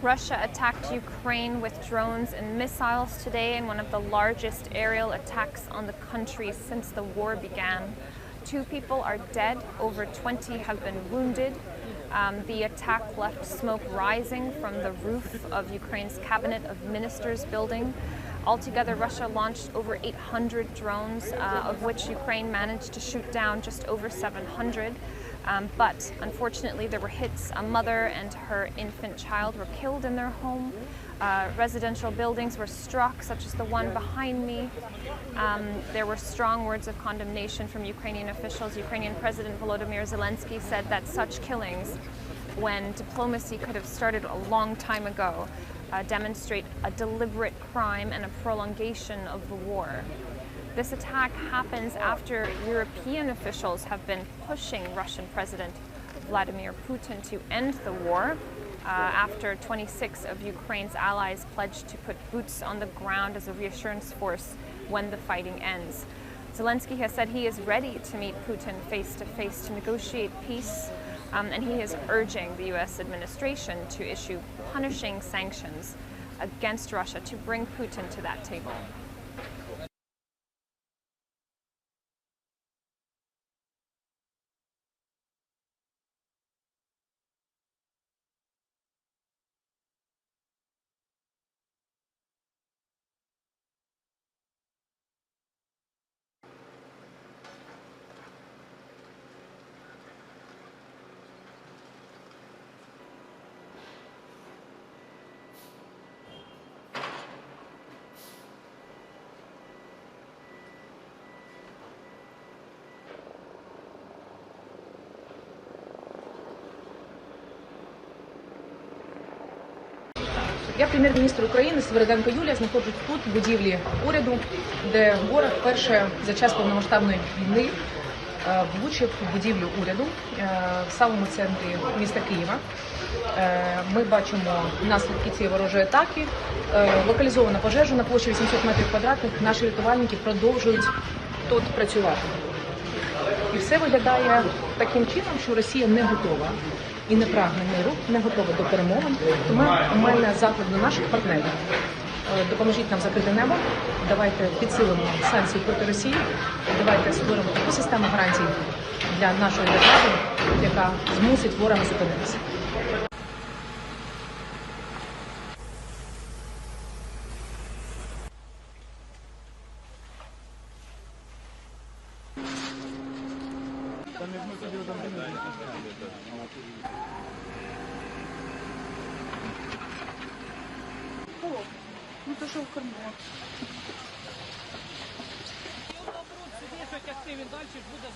Russia attacked Ukraine with drones and missiles today in one of the largest aerial attacks on the country since the war began. 2 people are dead, over 20 have been wounded. The attack left smoke rising from the roof of Ukraine's Cabinet of Ministers building. Altogether, Russia launched over 800 drones, of which Ukraine managed to shoot down just over 700. But unfortunately, there were hits. A mother and her infant child were killed in their home. Residential buildings were struck, such as the one behind me. There were strong words of condemnation from Ukrainian officials. Ukrainian President Volodymyr Zelensky said that such killings, when diplomacy could have started a long time ago, demonstrate a deliberate crime and a prolongation of the war. This attack happens after European officials have been pushing Russian President Vladimir Putin to end the war, after 26 of Ukraine's allies pledged to put boots on the ground as a reassurance force when the fighting ends. Zelensky has said he is ready to meet Putin face-to-face to negotiate peace, and he is urging the U.S. administration to issue punishing sanctions against Russia to bring Putin to that table. Я прем'єр-міністр України Свериденко Юлія, знаходжусь тут, в будівлі уряду, де ворог вперше за час повномасштабної війни влучив будівлю уряду в самому центрі міста Києва. Ми бачимо наслідки цієї ворожої атаки. Локалізована пожежа на площі 800 метрів квадратних. Наші рятувальники продовжують тут працювати. І все виглядає таким чином, що Росія не готова і не прагне миру, не готова до перемовин. Тому у мене заклик до наших партнерів. Допоможіть нам закрити небо, давайте підсилимо санкції проти Росії, давайте створимо таку систему гарантій для нашої держави, яка змусить ворога зупинитися. Ну то що в корму? Він далі буде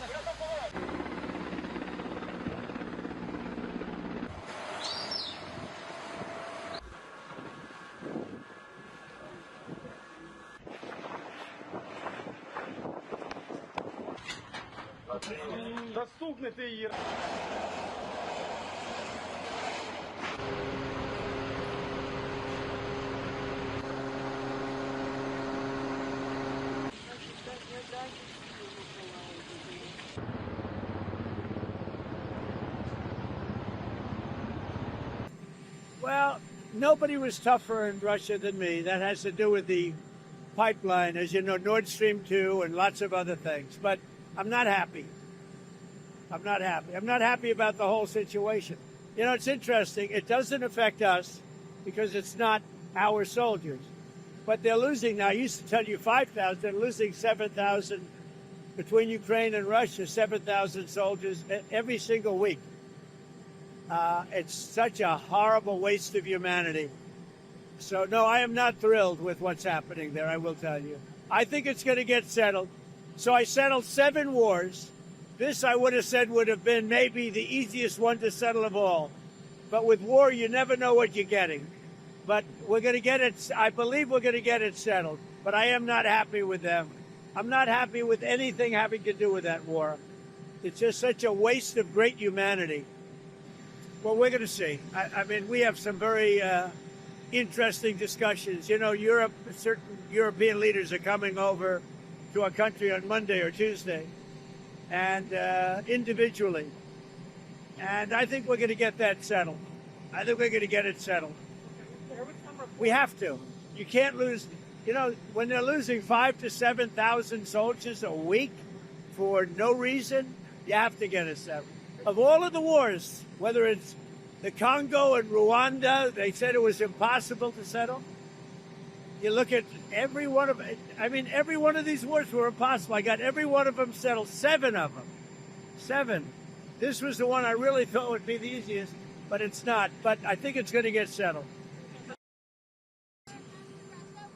Застукнете її. Well, nobody was tougher in Russia than me. That has to do with the pipeline, as you know, Nord Stream 2 and lots of other things. But I'm not happy. I'm not happy. I'm not happy about the whole situation. You know, it's interesting. It doesn't affect us because it's not our soldiers. But they're losing now. I used to tell you 5,000. They're losing 7,000 between Ukraine and Russia, 7,000 soldiers every single week. It's such a horrible waste of humanity. So, no, I am not thrilled with what's happening there, I will tell you. I think it's going to get settled. So I settled 7 wars. This, I would have said, would have been maybe the easiest one to settle of all. But with war, you never know what you're getting. But we're going to get it, I believe we're going to get it settled. But I am not happy with them. I'm not happy with anything having to do with that war. It's just such a waste of great humanity. Well, we're going to see. I mean, we have some very interesting discussions. You know, Europe, certain European leaders are coming over to our country on Monday or Tuesday, and individually. And I think we're going to get that settled. I think we're going to get it settled. We have to. You can't lose. You know, when they're losing 5,000 to 7,000 soldiers a week for no reason, you have to get it settled. Of all of the wars, whether it's the Congo and Rwanda, they said it was impossible to settle. You look at every one of it. I mean, every one of these wars were impossible. I got every one of them settled, 7 of them. 7. This was the one I really thought would be the easiest, but it's not. But I think it's going to get settled.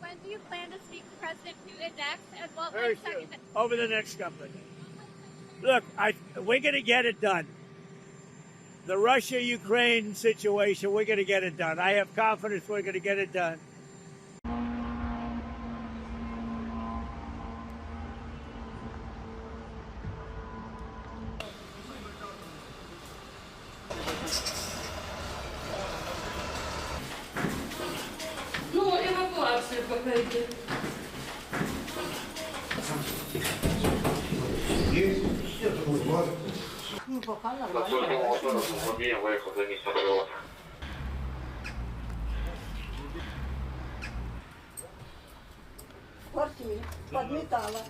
When do you plan to speak to President Putin next? And what Very soon, over the next couple of days. Look, we're going to get it done. The Russia-Ukraine situation, we're going to get it done. I have confidence we're going to get it done. Ну, эвакуацию пока идет. В квартире подметала.